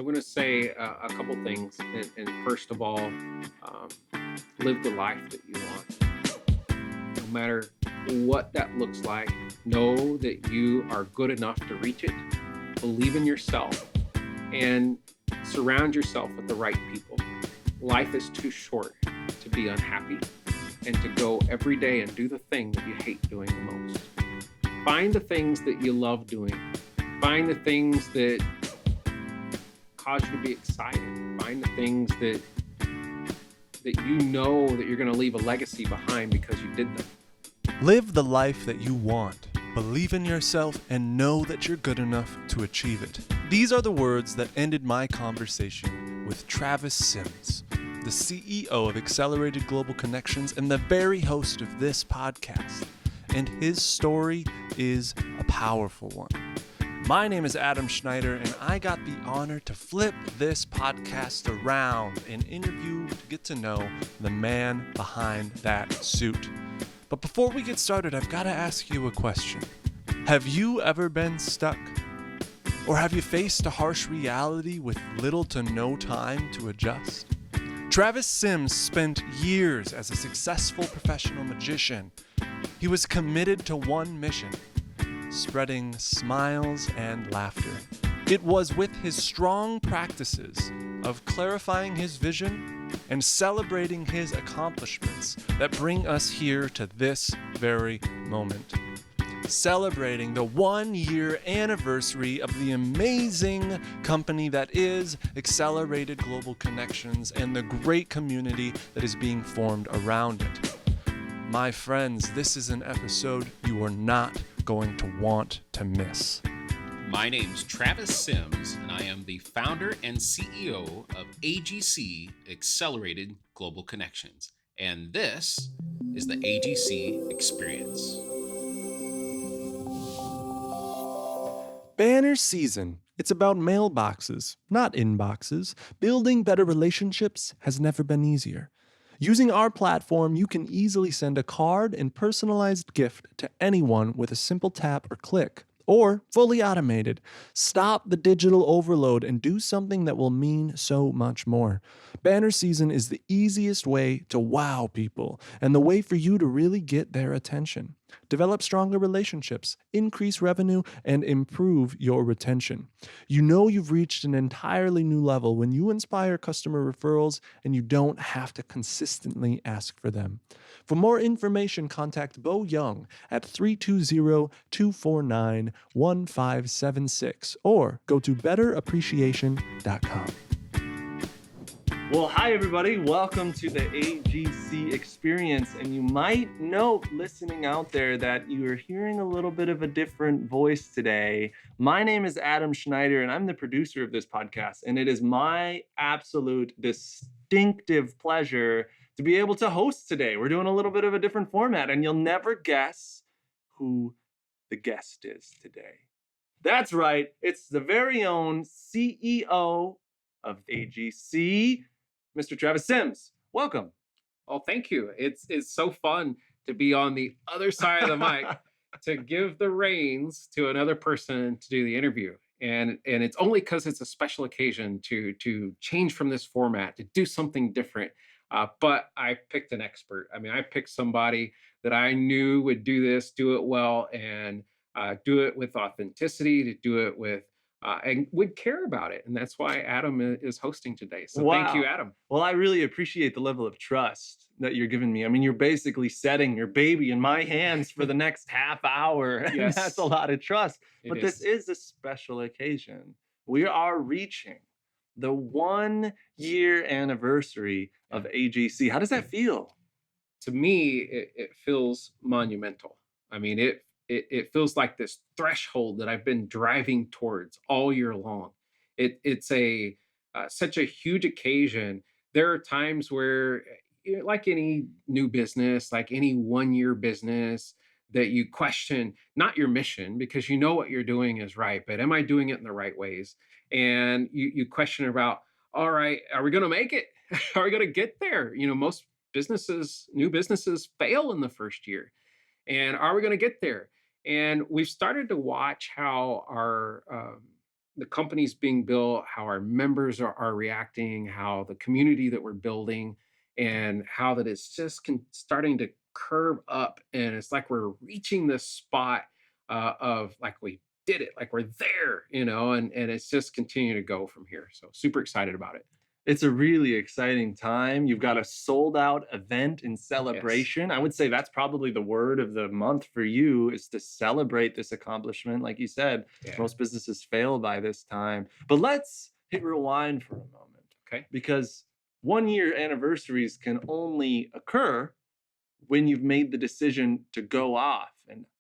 So I'm going to say a couple things. And first of all, live the life that you want. No matter what that looks like, know that you are good enough to reach it. Believe in yourself and surround yourself with the right people. Life is too short to be unhappy and to go every day and do the thing that you hate doing the most. Find the things that you love doing. Find the things that cause you to be excited. Find the things that you know that you're going to leave a legacy behind because you did them. Live the life that you want. Believe in yourself and know that you're good enough to achieve it. These are the words that ended my conversation with Travis Sims, the CEO of Accelerated Global Connections and the very host of this podcast. And his story is a powerful one. My name is Adam Schneider, and I got the honor to flip this podcast around and interview to get to know the man behind that suit. But before we get started, I've got to ask you a question. Have you ever been stuck? Or have you faced a harsh reality with little to no time to adjust? Travis Sims spent years as a successful professional magician. He was committed to one mission: spreading smiles and laughter. It was with his strong practices of clarifying his vision and celebrating his accomplishments that bring us here to this very moment. Celebrating the 1-year anniversary of the amazing company that is Accelerated Global Connections and the great community that is being formed around it. My friends, this is an episode you are not going to want to miss. My name's Travis Sims, and I am the founder and CEO of AGC Accelerated Global Connections. And this is the AGC Experience. Banner season. It's about mailboxes, not inboxes. Building better relationships has never been easier. Using our platform, you can easily send a card and personalized gift to anyone with a simple tap or click. Or, fully automated, stop the digital overload and do something that will mean so much more. Banner season is the easiest way to wow people and the way for you to really get their attention. Develop stronger relationships, increase revenue, and improve your retention. You know you've reached an entirely new level when you inspire customer referrals and you don't have to consistently ask for them. For more information, contact Bo Young at 320-249-1576 or go to betterappreciation.com. Well, hi, everybody. Welcome to the AGC Experience. And you might note, listening out there, that you are hearing a little bit of a different voice today. My name is Adam Schneider, and I'm the producer of this podcast. And it is my absolute distinctive pleasure to be able to host today. We're doing a little bit of a different format, and you'll never guess who the guest is today. That's right. It's the very own CEO of AGC, Mr. Travis Sims. Welcome. Oh, thank you. It's so fun to be on the other side of the mic to give the reins to another person to do the interview. And it's only because it's a special occasion to change from this format, to do something different. But I picked an expert. I mean, I picked somebody that I knew would do this, do it well, and do it with authenticity, to do it with and would care about it. And that's why Adam is hosting today. So thank you, Wow. Adam. Well, I really appreciate the level of trust that you're giving me. I mean, you're basically setting your baby in my hands for the next half hour. And Yes. that's a lot of trust. It But is. this is a special occasion. We are reaching the 1-year anniversary of AGC. How does that feel? To me, it feels monumental. I mean, it feels like this threshold that I've been driving towards all year long. It's a such a huge occasion. There are times where, like any new business, like any 1-year business, that you question not your mission because you know what you're doing is right, but am I doing it in the right ways? And you question about, all right, are we going to make it? Are we going to get there? Most new businesses fail in the first year. And are we going to get there? And we've started to watch how our the company's being built, how our members are reacting, how the community that we're building, and how that it's just starting to curve up. And it's like we're reaching this spot of like we did it, like we're there, and it's just continuing to go from here. So super excited about it. It's a really exciting time. You've got a sold out event in Yes. celebration. I would say that's probably the word of the month for you is to celebrate this accomplishment. Like you said, Yeah. most businesses fail by this time. But let's hit rewind for a moment Okay. because 1 year anniversaries can only occur when you've made the decision to go off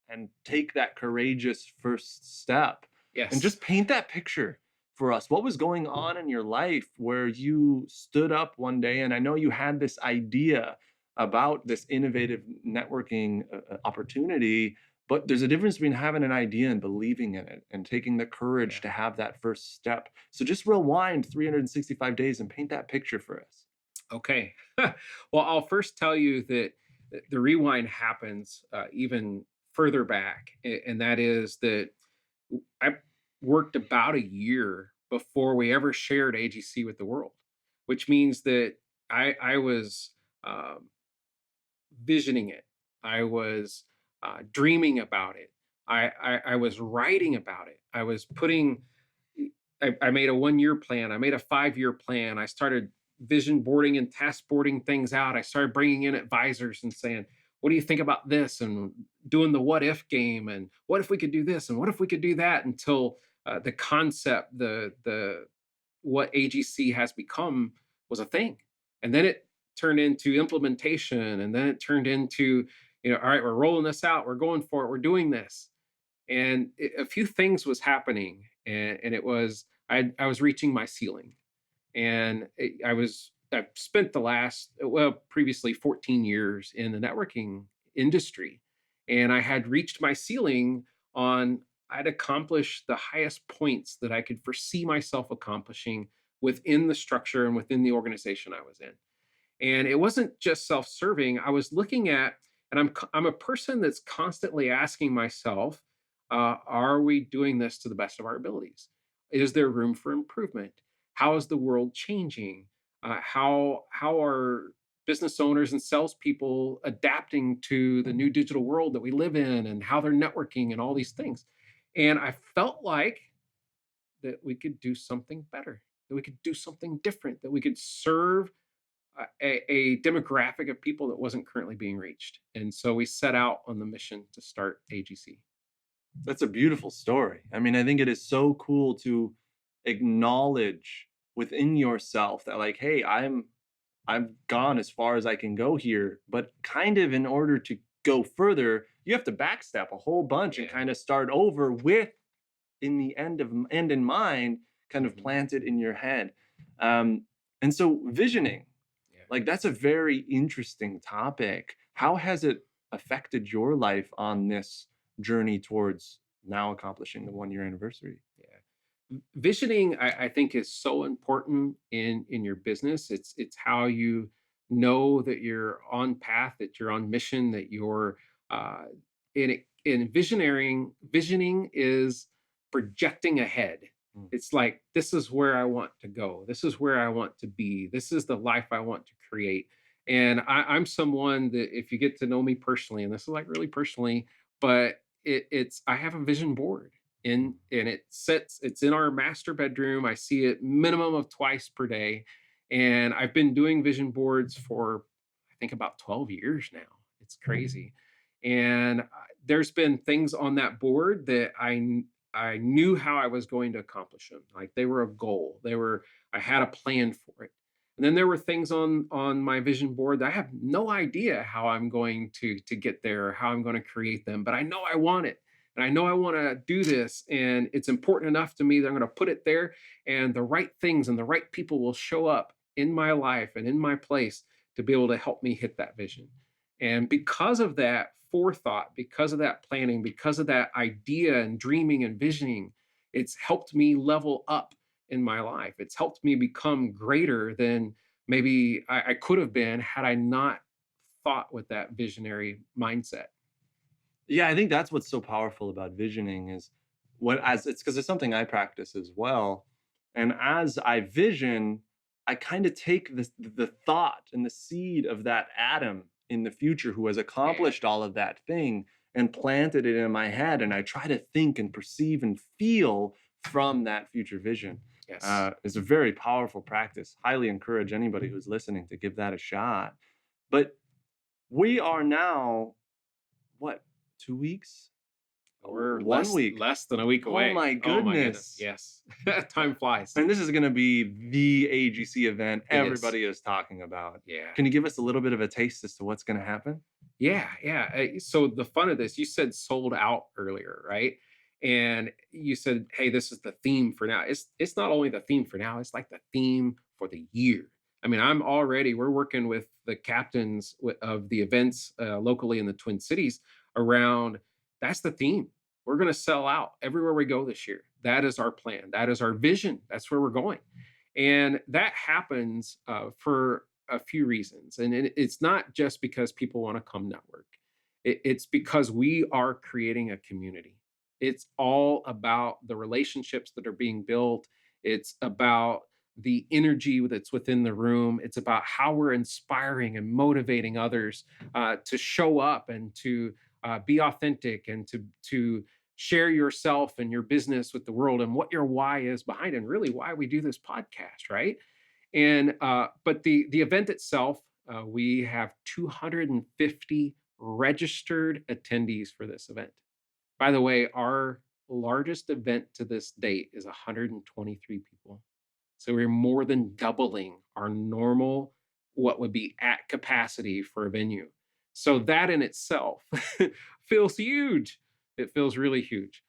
and take that courageous first step and Yes. just paint that picture for us. What was going on in your life where you stood up one day and I know you had this idea about this innovative networking opportunity, but there's a difference between having an idea and believing in it and taking the courage Yeah. to have that first step. So just rewind 365 days and paint that picture for us. Okay. Well, I'll first tell you that the rewind happens even further back, and that is that I worked about a year before we ever shared AGC with the world, which means that I was um, visioning it. I was dreaming about it. I was writing about it. I was putting. I made a 1 year plan. I made a 5 year plan. I started vision boarding and task boarding things out. I started bringing in advisors and saying, "What do you think about this?" And doing the what if game. And what if we could do this? And what if we could do that? Until the concept, the what AGC has become was a thing. And then it turned into implementation. And then it turned into, all right, we're rolling this out. We're going for it. We're doing this. And a few things was happening. And it was, I was reaching my ceiling. And I've spent the last, well, previously 14 years in the networking industry. And I had reached my ceiling on, I'd accomplished the highest points that I could foresee myself accomplishing within the structure and within the organization I was in. And it wasn't just self-serving. I was looking at, and I'm a person that's constantly asking myself, are we doing this to the best of our abilities? Is there room for improvement? How is the world changing? How are business owners and salespeople adapting to the new digital world that we live in, and how they're networking and all these things? And I felt like that we could do something better, that we could do something different, that we could serve a demographic of people that wasn't currently being reached. And so we set out on the mission to start AGC. That's a beautiful story. I mean, I think it is so cool to acknowledge within yourself that like, hey, I've gone as far as I can go here, but kind of in order to go further, you have to backstep a whole bunch and Yeah. kind of start over with in the end in mind, kind of Mhm. planted in your head. And so visioning, Yeah. like that's a very interesting topic. How has it affected your life on this journey towards now accomplishing the 1 year anniversary? Yeah. Visioning, I think, is so important in your business. It's how you know that you're on path, that you're on mission, that you're uh, in visioning is projecting ahead. Mm. It's like, this is where I want to go. This is where I want to be. This is the life I want to create. And I'm someone that, if you get to know me personally, and this is like really personally, but it's I have a vision board, and it's in our master bedroom. I see it minimum of twice per day. And I've been doing vision boards for, I think, about 12 years now. It's crazy. And there's been things on that board that I knew how I was going to accomplish them. Like, they were a goal. I had a plan for it. And then there were things on my vision board that I have no idea how I'm going to get there, or how I'm going to create them, but I know I want it. And I know I want to do this, and it's important enough to me that I'm going to put it there, and the right things and the right people will show up in my life and in my place to be able to help me hit that vision. And because of that forethought, because of that planning, because of that idea and dreaming and visioning, it's helped me level up in my life. It's helped me become greater than maybe I could have been had I not thought with that visionary mindset. Yeah, I think that's what's so powerful about visioning is what as it's because it's something I practice as well. And as I vision, I kind of take the thought and the seed of that Adam in the future who has Yeah. accomplished all of that thing and planted it in my head. And I try to think and perceive and feel from that future vision. Yes. It's a very powerful practice. Highly encourage anybody who's listening to give that a shot. But we are now, what, 2 weeks? We're 1 week. less than a week Oh away. my Oh my goodness. goodness. Yes. Time flies. And this is going to be the AGC event It is. everybody is talking about. Yeah. Can you give us a little bit of a taste as to what's going to happen? Yeah, yeah. So the fun of this, you said sold out earlier, right? And you said, "Hey, this is the theme for now." It's not only the theme for now; it's like the theme for the year. I mean, we're working with the captains of the events locally in the Twin Cities around. That's the theme. We're going to sell out everywhere we go this year. That is our plan. That is our vision. That's where we're going, and that happens for a few reasons. And it's not just because people want to come network, it's because we are creating a community. It's all about the relationships that are being built, it's about the energy that's within the room, it's about how we're inspiring and motivating others to show up and to be authentic and to share yourself and your business with the world and what your why is behind it, and really why we do this podcast, right? And but the event itself, we have 250 registered attendees for this event. By the way, our largest event to this date is 123 people. So we're more than doubling our normal, what would be at capacity for a venue. So that in itself feels huge. It feels really huge.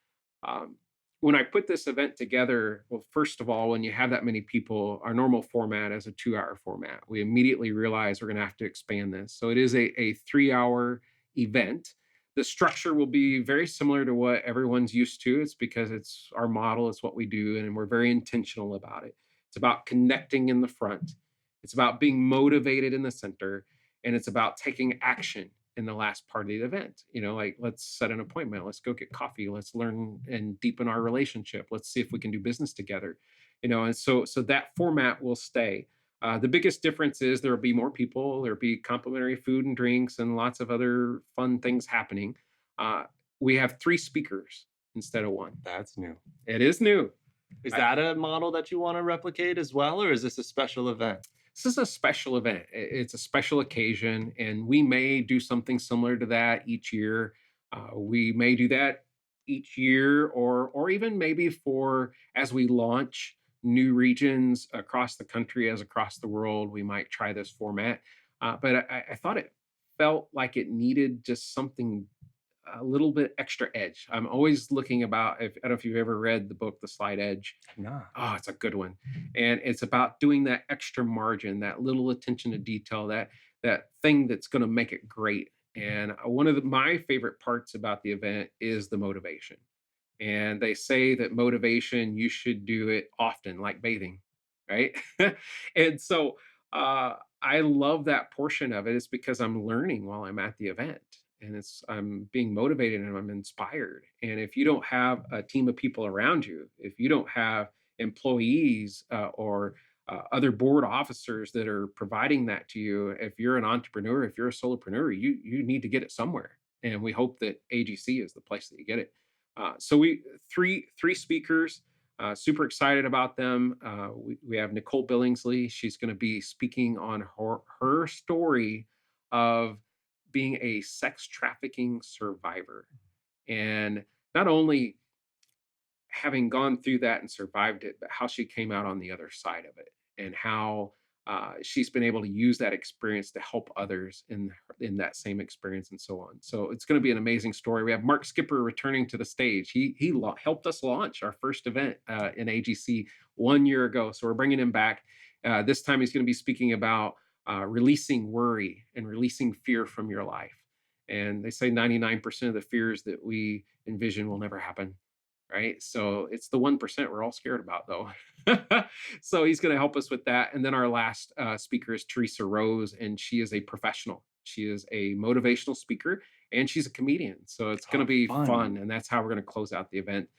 Um, when I put this event together, well, first of all, when you have that many people, our normal format is a 2 hour format. We immediately realize we're going to have to expand this. So it is a 3 hour event. The structure will be very similar to what everyone's used to. It's because it's our model, it's what we do, and we're very intentional about it. It's about connecting in the front, it's about being motivated in the center, and it's about taking action in the last part of the event. Like, let's set an appointment, let's go get coffee, let's learn and deepen our relationship, let's see if we can do business together. And so that format will stay. The biggest difference is there will be more people, there'll be complimentary food and drinks and lots of other fun things happening. uh, we have three speakers instead of one. That's new. It is new. Is I- that a model that you want to replicate as well, or is this a special event? This is a special event. It's a special occasion, and we may do something similar to that each year. We may do that each year, or even maybe for as we launch new regions across the country, as across the world, we might try this format. But I thought it felt like it needed just something a little bit extra edge. I'm always looking about. If I don't know if you've ever read the book The Slight Edge. Nah. Oh, it's a good one. And it's about doing that extra margin, that little attention to detail, that thing that's going to make it great. And one of my favorite parts about the event is the motivation. And they say that motivation, you should do it often, like bathing, right? And so I love that portion of it. It's because I'm learning while I'm at the event, and I'm being motivated and I'm inspired. And if you don't have a team of people around you, if you don't have employees or other board officers that are providing that to you, if you're an entrepreneur, if you're a solopreneur, you need to get it somewhere. And we hope that AGC is the place that you get it. So we three speakers. Super excited about them. We have Nicole Billingsley. She's going to be speaking on her story of being a sex trafficking survivor, and not only having gone through that and survived it, but how she came out on the other side of it, and how she's been able to use that experience to help others in that same experience, and so on. So it's going to be an amazing story. We have Mark Skipper returning to the stage. He helped us launch our first event in AGC 1 year ago, so we're bringing him back. This time he's going to be speaking about releasing worry and releasing fear from your life. And they say 99% of the fears that we envision will never happen, right? So it's the 1% we're all scared about, though. So he's going to help us with that. And then our last speaker is Teresa Rose, and she is a professional. She is a motivational speaker, and she's a comedian. So it's going to be fun. And that's how we're going to close out the event.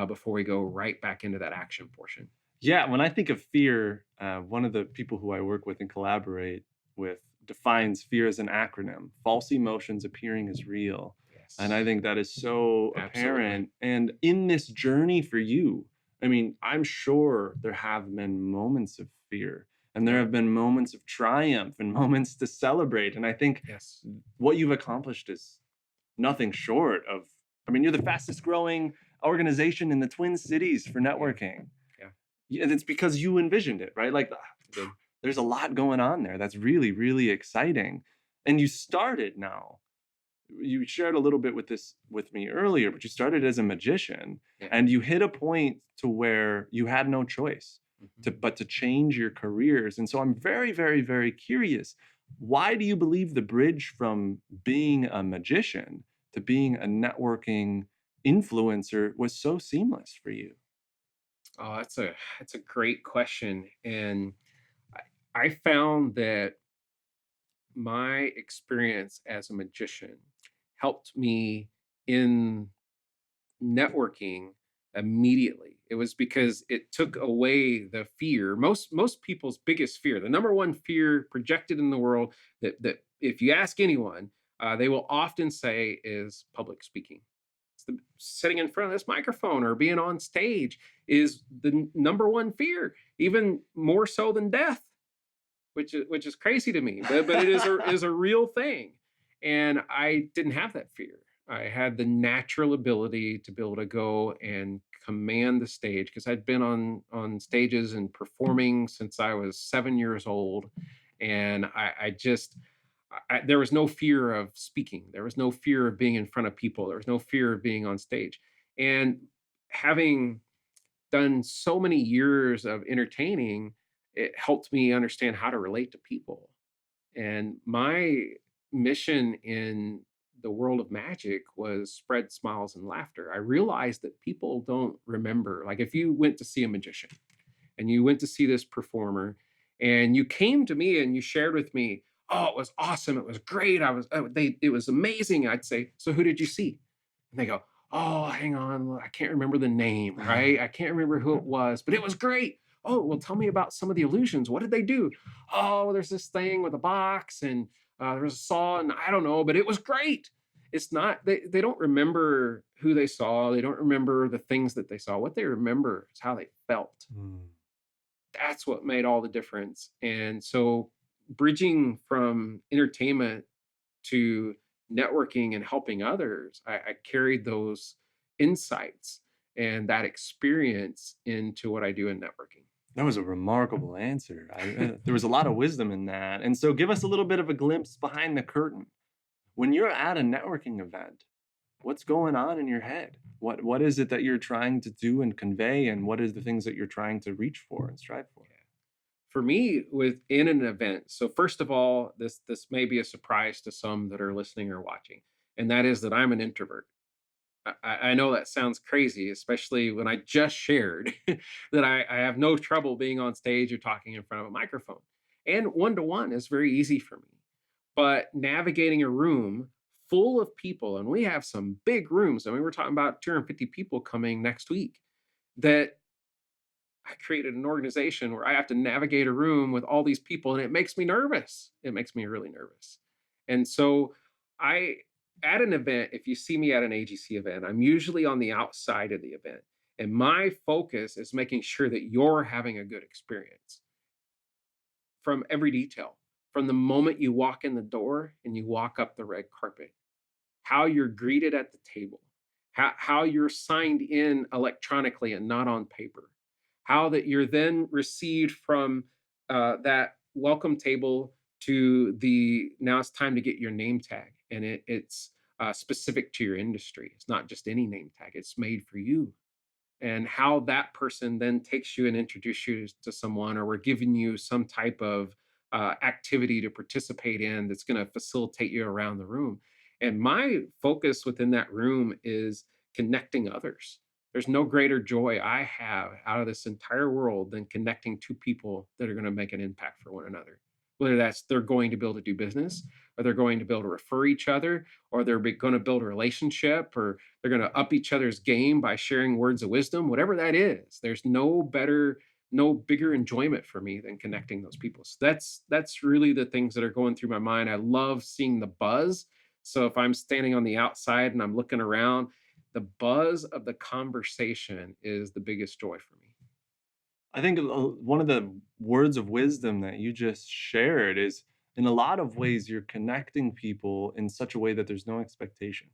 before we go right back into that action portion. Yeah, when I think of fear, one of the people who I work with and collaborate with defines fear as an acronym: false emotions appearing as real. And I Yes, think that is so absolutely. apparent. And in this journey for you, I mean, I'm sure there have been moments of fear and there Yeah. have been moments of triumph and moments to celebrate. And I think Yes. what you've accomplished is nothing short of, I mean, you're the fastest growing organization in the Twin Cities for Yeah. networking. Yeah. Yeah, and it's because you envisioned it, right? Like, I did. there's a lot going on there that's really, really exciting. And you started now. You shared a little bit with this with me earlier, but you started as a magician Yeah. and you hit a point to where you had no choice Mhm. to change your careers. And so I'm very, very, very curious. Why do you believe the bridge from being a magician to being a networking influencer was so seamless for you? Oh, that's a great question, and I found that my experience as a magician helped me in networking immediately. It was because it took away the fear. Most people's biggest fear, the number one fear projected in the world, that if you ask anyone, they will often say is public speaking. It's sitting in front of this microphone or being on stage is the number one fear, even more so than death, which is crazy to me, but it is a real thing, and I didn't have that fear. I had the natural ability to be able to go and command the stage because I'd been on stages and performing since I was 7 years old, and I just there was no fear of speaking. There was no fear of being in front of people. There was no fear of being on stage, and having done so many years of entertaining, it helped me understand how to relate to people. And my mission in the world of magic was spread smiles and laughter. I realized that people don't remember. Like if you went to see a magician and you went to see this performer and you came to me and you shared with me, "Oh, it was awesome. It was great. It was amazing." I'd say, "So who did you see?" And they go, "Oh, hang on, well, I can't remember the name, right? I can't remember who it was, but it was great." "Oh, well, tell me about some of the illusions. What did they do?" "Oh, there's this thing with a box and there was a saw and I don't know, but it was great." It's not they don't remember who they saw. They don't remember the things that they saw. What they remember is how they felt. Mm. That's what made all the difference. And so bridging from entertainment to networking and helping others, I carried those insights and that experience into what I do in networking. That was a remarkable answer. There was a lot of wisdom in that. And so, give us a little bit of a glimpse behind the curtain. When you're at a networking event, what's going on in your head? What is it that you're trying to do and convey, and what is the things that you're trying to reach for and strive for? For me, within an event, so first of all, this may be a surprise to some that are listening or watching, and that is that I'm an introvert. I know that sounds crazy, especially when I just shared that I have no trouble being on stage or talking in front of a microphone. And one to one is very easy for me. But navigating a room full of people, and we have some big rooms. I mean, we're talking about 250 people coming next week. That I created an organization where I have to navigate a room with all these people, and it makes me nervous. It makes me really nervous. And so, I, at an event, if you see me at an AGC event, I'm usually on the outside of the event. And my focus is making sure that you're having a good experience from every detail, from the moment you walk in the door and you walk up the red carpet, how you're greeted at the table, how you're signed in electronically and not on paper, how that you're then received from that welcome table to the now it's time to get your name tag, and it's specific to your industry. It's not just any name tag; it's made for you. And how that person then takes you and introduces you to someone, or we're giving you some type of activity to participate in that's going to facilitate you around the room. And my focus within that room is connecting others. There's no greater joy I have out of this entire world than connecting two people that are going to make an impact for one another. whether that's they're going to be able to do business, or they're going to be able to refer each other, or they're going to build a relationship, or they're going to up each other's game by sharing words of wisdom, whatever that is. There's no bigger enjoyment for me than connecting those people. So that's really the things that are going through my mind. I love seeing the buzz. So if I'm standing on the outside and I'm looking around, the buzz of the conversation is the biggest joy for me. I think one of the words of wisdom that you just shared is in a lot of ways, you're connecting people in such a way that there's no expectation.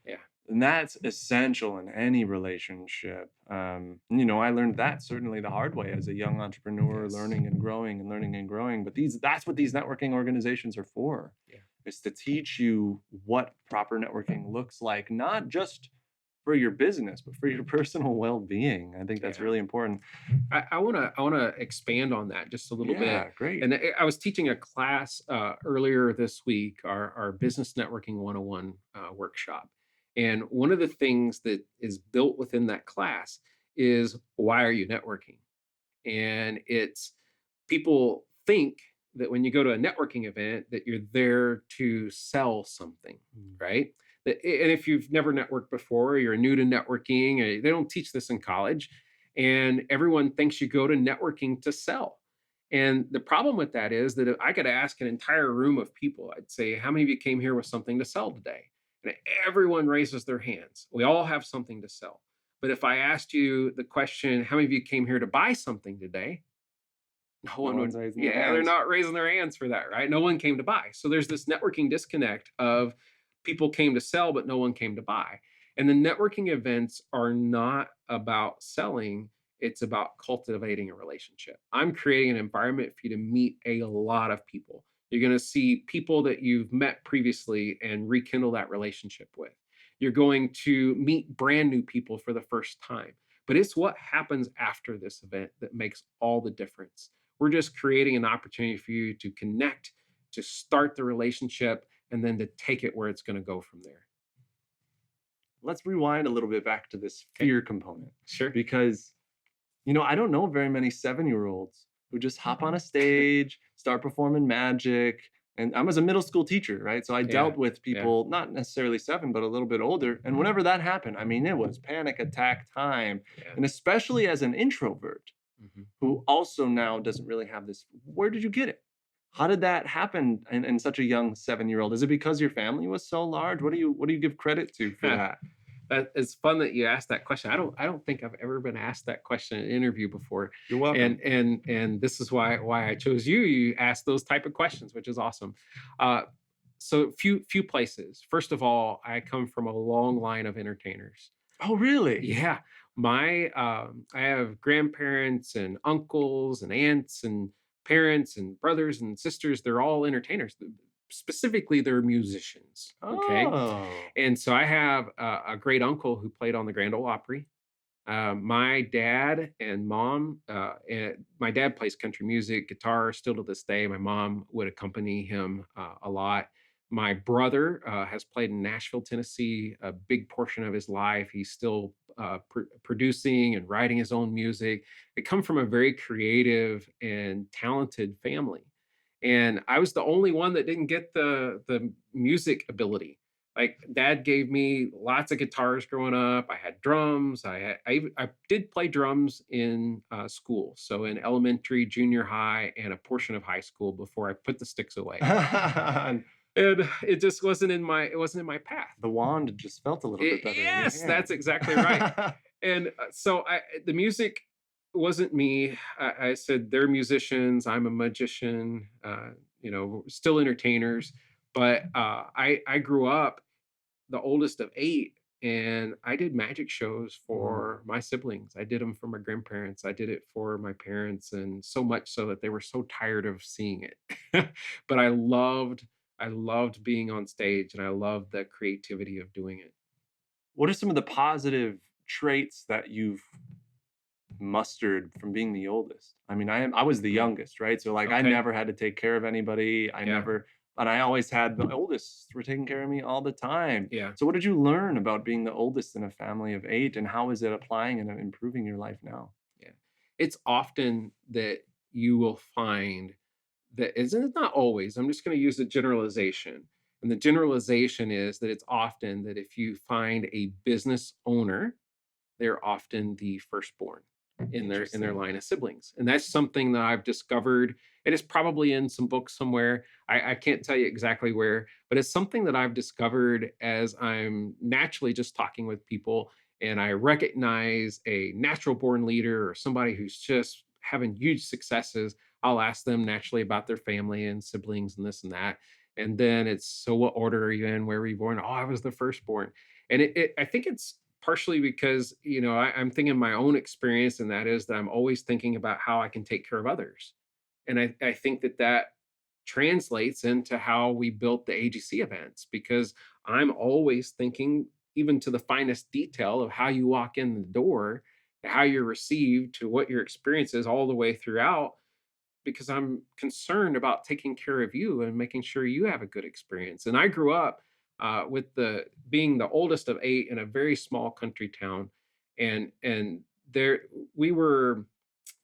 Yeah. And that's essential in any relationship. I learned that certainly the hard way as a young entrepreneur, Yes. learning and growing and learning and growing. But that's what these networking organizations are for. Yeah. Is to teach you what proper networking looks like, not just for your business, but for your personal well-being. I think that's Yeah. really important. I wanna expand on that just a little bit. Yeah, great. And I was teaching a class earlier this week, our business networking 101 workshop. And one of the things that is built within that class is why are you networking? And it's people think that when you go to a networking event that you're there to sell something, Mm. right? And if you've never networked before, or you're new to networking, they don't teach this in college, and everyone thinks you go to networking to sell. And the problem with that is that if I could ask an entire room of people, I'd say, how many of you came here with something to sell today? And everyone raises their hands. We all have something to sell. But if I asked you the question, how many of you came here to buy something today? No No one one's would, raising their yeah, they're hands. not raising their hands for that, right? No one came to buy. So there's this networking disconnect of people came to sell, but no one came to buy. And the networking events are not about selling, it's about cultivating a relationship. I'm creating an environment for you to meet a lot of people. You're going to see people that you've met previously and rekindle that relationship with. You're going to meet brand new people for the first time. But it's what happens after this event that makes all the difference. We're just creating an opportunity for you to connect, to start the relationship, and then to take it where it's going to go from there. Let's rewind a little bit back to this Okay. fear component Sure. because I don't know very many 7-year-olds who just hop on a stage, start performing magic. And I was a middle school teacher, right? So I Yeah. dealt with Yeah. people, not necessarily 7, but a little bit older. And whenever that happened, I mean, it was panic attack time. Yeah. And especially as an introvert Mhm. who also now doesn't really have this, where did you get it? How did that happen in such a young 7-year-old? Is it because your family was so large? What do you give credit to for that? That it's fun that you asked that question. I don't think I've ever been asked that question in an interview before. You're welcome. And this is why I chose you. You asked those type of questions, which is awesome. Uh, so few places. First of all, I come from a long line of entertainers. Oh, really? Yeah, I have grandparents and uncles and aunts and parents and brothers and sisters. They're all entertainers. Specifically, they're musicians. Okay, Oh. and so I have a great uncle who played on the Grand Ole Opry. My dad and mom, and my dad plays country music, guitar, still to this day. My mom would accompany him a lot. My brother has played in Nashville, Tennessee, a big portion of his life. He's still producing and writing his own music. They come from a very creative and talented family, and I was the only one that didn't get the music ability. Like dad gave me lots of guitars growing up. I had drums. I did play drums in school, so in elementary, junior high, and a portion of high school before I put the sticks away. And it wasn't in my path. The wand just felt a little bit better in your Yes, hand. that's exactly right. And so the music wasn't me. I said they're musicians. I'm a magician. Still entertainers. But I grew up the oldest of eight, and I did magic shows for my siblings. I did them for my grandparents. I did it for my parents, and so much so that they were so tired of seeing it. But I loved being on stage, and I loved the creativity of doing it. What are some of the positive traits that you've mustered from being the oldest? I mean, I was the youngest, right? So like I Okay. never had to take care of anybody. Yeah. And I always had the oldest were taking care of me all the time. Yeah. So what did you learn about being the oldest in a family of 8 and how is it applying and improving your life now? Yeah. It's often that you will find that is, and it's not always, I'm just going to use a generalization. And the generalization is that it's often that if you find a business owner, they're often the firstborn in their Interesting. line of siblings. And that's something that I've discovered. It is probably in some books somewhere. I can't tell you exactly where, but it's something that I've discovered as I'm naturally just talking with people and I recognize a natural born leader or somebody who's just having huge successes. I'll ask them naturally about their family and siblings and this and that. And then it's, so what order are you in? Where were you born? Oh, I was the firstborn. And I think it's partially because, I'm thinking my own experience, and that is that I'm always thinking about how I can take care of others. And I think that that translates into how we built the AGC events, because I'm always thinking, even to the finest detail of how you walk in the door, how you're received, to what your experience is all the way throughout, because I'm concerned about taking care of you and making sure you have a good experience. And I grew up with the being the oldest of eight in a very small country town, and there we were.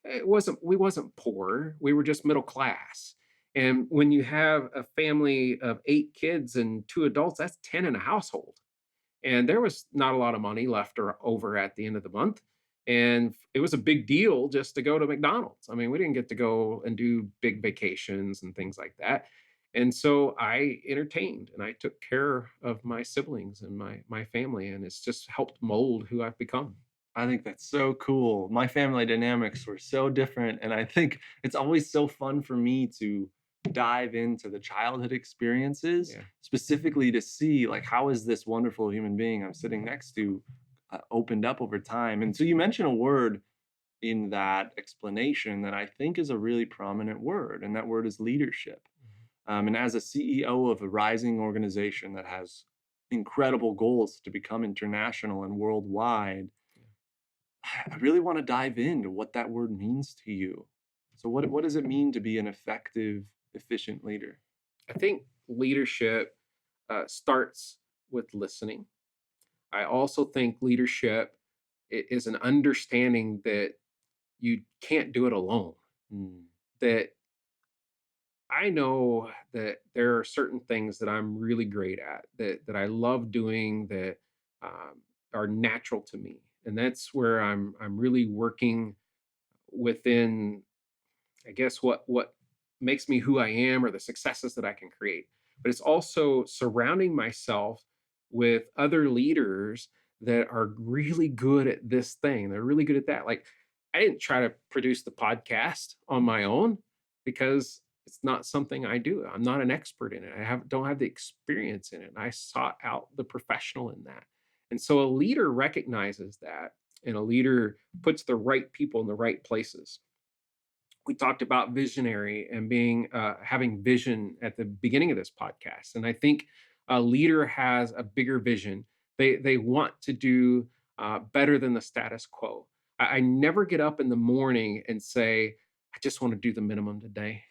It wasn't we wasn't poor. We were just middle class. And when you have a family of eight kids and two adults, that's 10 in a household, and there was not a lot of money left or over at the end of the month. And it was a big deal just to go to McDonald's. I mean, we didn't get to go and do big vacations and things like that. And so I entertained and I took care of my siblings and my family, and it's just helped mold who I've become. I think that's so cool. My family dynamics were so different, and I think it's always so fun for me to dive into the childhood experiences, Yeah. specifically to see like how is this wonderful human being I'm sitting next to opened up over time. And so you mentioned a word in that explanation that I think is a really prominent word, and that word is leadership. And as a CEO of a rising organization that has incredible goals to become international and worldwide, I really want to dive into what that word means to you. So what does it mean to be an effective, efficient leader? I think leadership starts with listening. I also think leadership is an understanding that you can't do it alone. Mm, That I know that there are certain things that I'm really great at, that I love doing, that are natural to me, and that's where I'm really working within, I guess, what makes me who I am, or the successes that I can create. But it's also surrounding myself with other leaders that are really good at this thing. They're really good at that. Like, I didn't try to produce the podcast on my own because it's not something I do. I'm not an expert in it. I don't have the experience in it. And I sought out the professional in that. And so a leader recognizes that, and a leader puts the right people in the right places. We talked about visionary and being having vision at the beginning of this podcast, and I think a leader has a bigger vision. They want to do better than the status quo. I never get up in the morning and say, I just want to do the minimum today.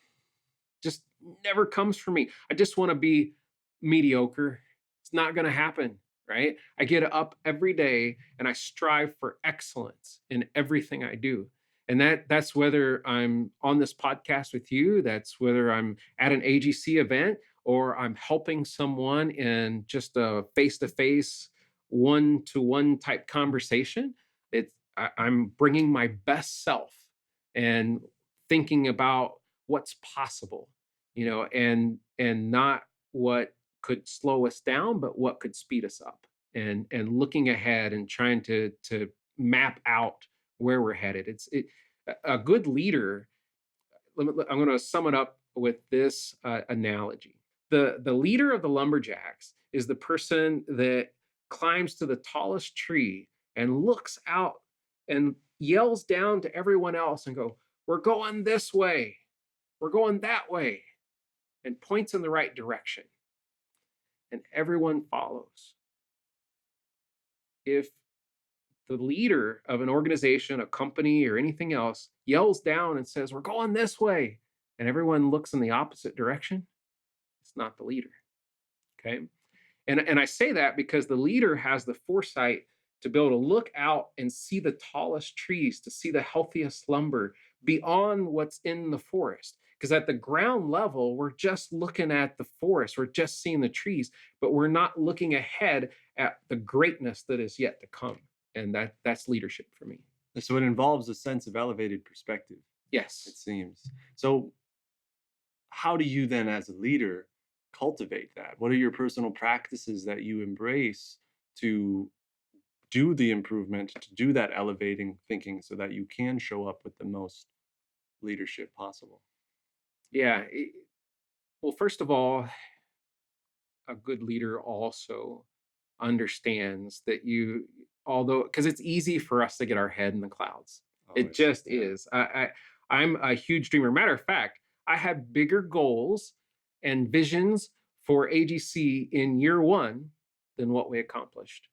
Just never comes for me. I just want to be mediocre. It's not going to happen, right? I get up every day and I strive for excellence in everything I do. And that's whether I'm on this podcast with you, that's whether I'm at an AGC event, or I'm helping someone in just a face-to-face, one-to-one type conversation. I'm bringing my best self and thinking about what's possible, and not what could slow us down, but what could speed us up, and looking ahead and trying to map out where we're headed. A good leader. I'm going to sum it up with this analogy. The leader of the lumberjacks is the person that climbs to the tallest tree and looks out and yells down to everyone else and go, "We're going this way. We're going that way," and points in the right direction. And everyone follows. If the leader of an organization, a company, or anything else yells down and says, "We're going this way," and everyone looks in the opposite direction, it's not the leader. Okay. And I say that because the leader has the foresight to be able to look out and see the tallest trees, to see the healthiest lumber beyond what's in the forest. Because at the ground level, we're just looking at the forest, we're just seeing the trees, but we're not looking ahead at the greatness that is yet to come. And that's leadership for me. So it involves a sense of elevated perspective, it Yes. seems. So how do you then, as a leader, cultivate that? What are your personal practices that you embrace to do the improvement, to do that elevating thinking so that you can show up with the most leadership possible? Yeah. Well, first of all, a good leader also understands that although, because it's easy for us to get our head in the clouds. It Always. just Yeah. is. I'm a huge dreamer. Matter of fact, I had bigger goals and visions for AGC in year one than what we accomplished.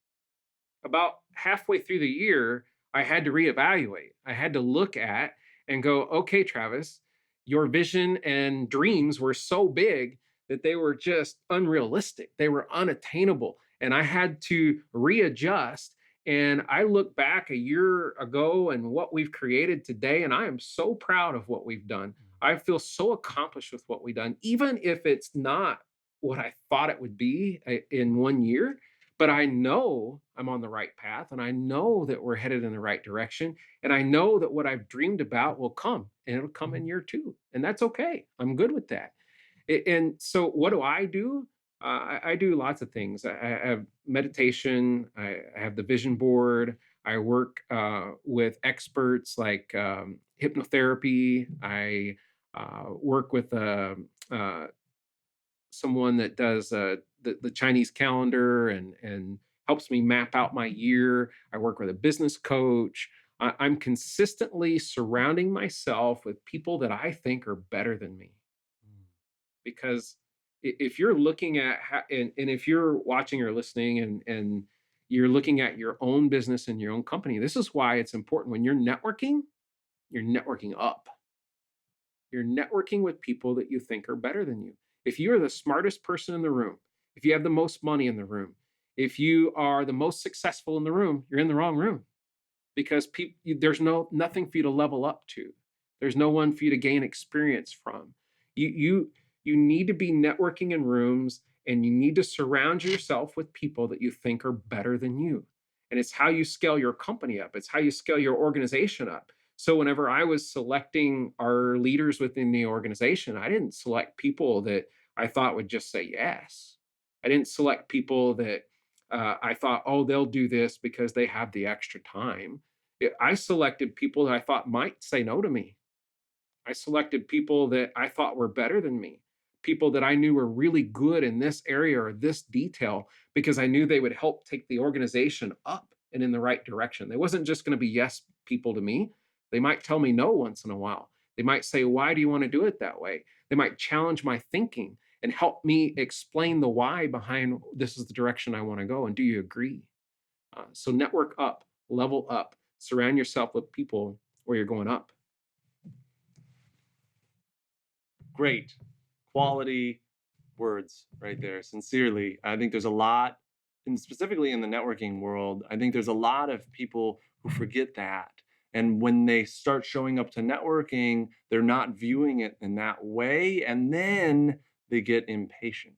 About halfway through the year, I had to reevaluate. I had to look at and go, okay, Travis, your vision and dreams were so big that they were just unrealistic. They were unattainable. And I had to readjust. And I look back a year ago and what we've created today, and I am so proud of what we've done. I feel so accomplished with what we've done, even if it's not what I thought it would be in 1 year. But I know I'm on the right path and I know that we're headed in the right direction. And I know that what I've dreamed about will come and it'll come in year two. And that's okay. I'm good with that. And so, what do I do? I do lots of things. I have meditation, I have the vision board, I work with experts like hypnotherapy, I work with uh, someone that does the Chinese calendar and helps me map out my year. I work with a business coach. I'm consistently surrounding myself with people that I think are better than me. Mm. Because if you're looking at and if you're watching or listening and you're looking at your own business and your own company, this is why it's important when you're networking up. You're networking with people that you think are better than you. If you're the smartest person in the room, if you have the most money in the room, if you are the most successful in the room, you're in the wrong room because there's nothing for you to level up to. There's no one for you to gain experience from. You need to be networking in rooms and you need to surround yourself with people that you think are better than you. And it's how you scale your company up. It's how you scale your organization up. So whenever I was selecting our leaders within the organization, I didn't select people that I thought would just say yes. I didn't select people that I thought, oh, they'll do this because they have the extra time. I selected people that I thought might say no to me. I selected people that I thought were better than me, people that I knew were really good in this area or this detail, because I knew they would help take the organization up and in the right direction. They wasn't just going to be yes people to me. They might tell me no once in a while. They might say, why do you want to do it that way? They might challenge my thinking and help me explain the why behind this is the direction I want to go. And do you agree? So network up, level up, surround yourself with people where you're going up. Great quality words right there. Sincerely, I think there's a lot, and specifically in the networking world, I think there's a lot of people who forget that. And when they start showing up to networking, they're not viewing it in that way. And then they get impatient.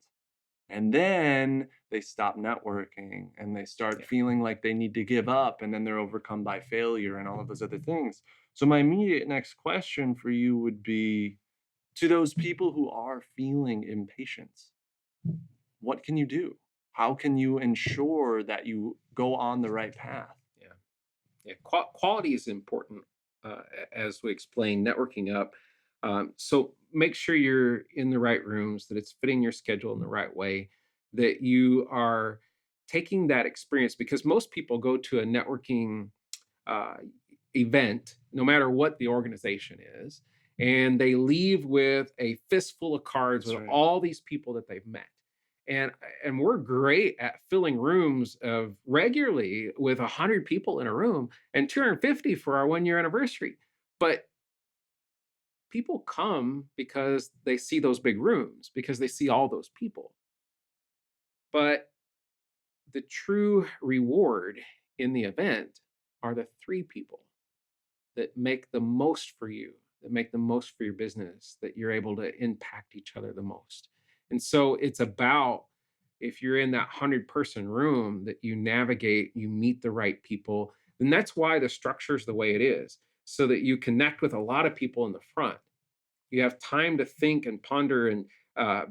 And then they stop networking and they start Yeah. feeling like they need to give up. And then they're overcome by failure and all of those other things. So, my immediate next question for you would be, to those people who are feeling impatience, what can you do? How can you ensure that you go on the right path? Yeah. Yeah, quality is important, as we explained, networking up. So make sure you're in the right rooms, that it's fitting your schedule in the right way, that you are taking that experience, because most people go to a networking uh, event, no matter what the organization is, and they leave with a fistful of cards That's with right. all these people that they've met. And we're great at filling rooms of regularly with 100 people in a room and 250 for our 1 year anniversary. But people come because they see those big rooms, because they see all those people. But the true reward in the event are the 3 people that make the most for you, that make the most for your business, that you're able to impact each other the most. And so it's about, if you're in that 100-person room, that you navigate, you meet the right people. And that's why the structure is the way it is, so that you connect with a lot of people in the front. You have time to think and ponder and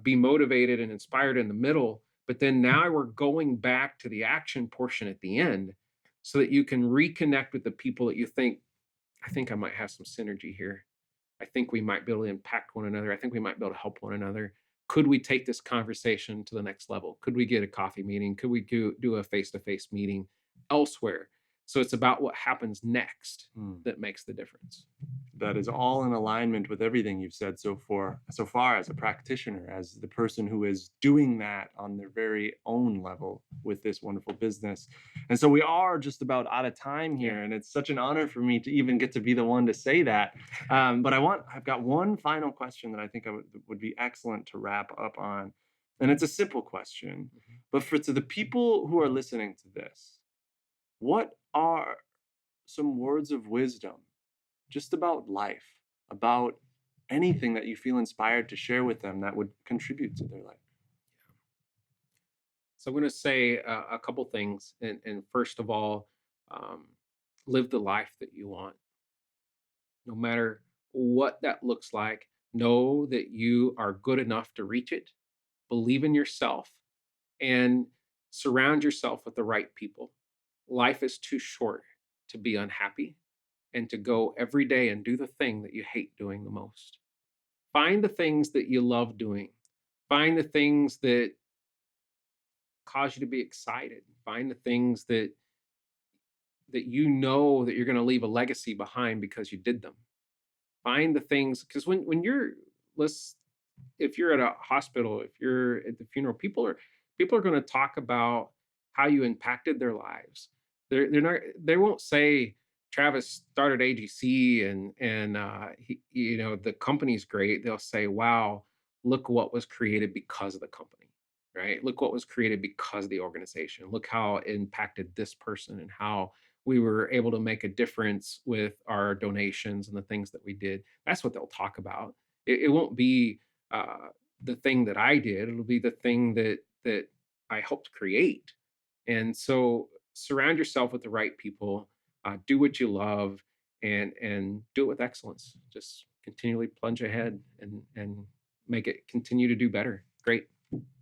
be motivated and inspired in the middle. But then now we're going back to the action portion at the end, so that you can reconnect with the people that you think, I think I might have some synergy here. I think we might be able to impact one another. I think we might be able to help one another. Could we take this conversation to the next level? Could we get a coffee meeting? Could we do a face-to-face meeting elsewhere? So it's about what happens next that makes the difference. That is all in alignment with everything you've said so far as a practitioner, as the person who is doing that on their very own level with this wonderful business. And so we are just about out of time here, and it's such an honor for me to even get to be the one to say that. But I've got one final question that I think would be excellent to wrap up on. And it's a simple question, but to the people who are listening to this, what are some words of wisdom just about life, about anything that you feel inspired to share with them that would contribute to their life? So I'm going to say a couple things. And first of all, live the life that you want. No matter what that looks like, know that you are good enough to reach it. Believe in yourself and surround yourself with the right people. Life is too short to be unhappy and to go every day and do the thing that you hate doing the most. Find the things that you love doing. Find the things that cause you to be excited. Find the things that you know that you're going to leave a legacy behind because you did them. Find the things, because when you're, if you're at a hospital, if you're at the funeral, people are going to talk about how you impacted their lives. They won't say Travis started AGC and he, the company's great. They'll say, wow, look what was created because of the company, right? Look what was created because of the organization. Look how it impacted this person and how we were able to make a difference with our donations and the things that we did. That's what they'll talk about. It won't be the thing that I did. It'll be the thing that I helped create. And so surround yourself with the right people, do what you love, and do it with excellence. Just continually plunge ahead and make it continue to do better. Great.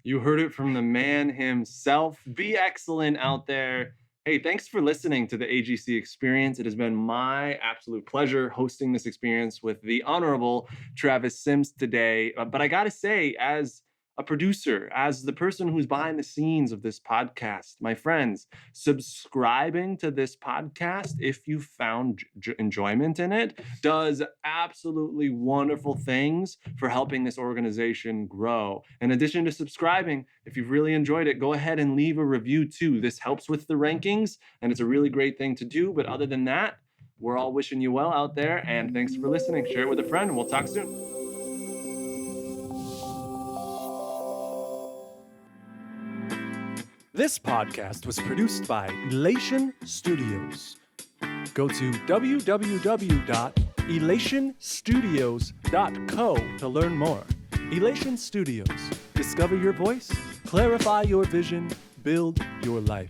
You heard it from the man himself. Be excellent out there. Hey, thanks for listening to the AGC Experience. It has been my absolute pleasure hosting this experience with the Honorable Travis Sims today. But I got to say, as a producer, as the person who's behind the scenes of this podcast, my friends, subscribing to this podcast, if you found enjoyment in it, does absolutely wonderful things for helping this organization grow. In addition to subscribing, if you've really enjoyed it, go ahead and leave a review too. This helps with the rankings, and it's a really great thing to do. But other than that, we're all wishing you well out there, and thanks for listening. Share it with a friend, and we'll talk soon. This podcast was produced by Elation Studios. Go to www.elationstudios.co to learn more. Elation Studios. Discover your voice, clarify your vision, build your life.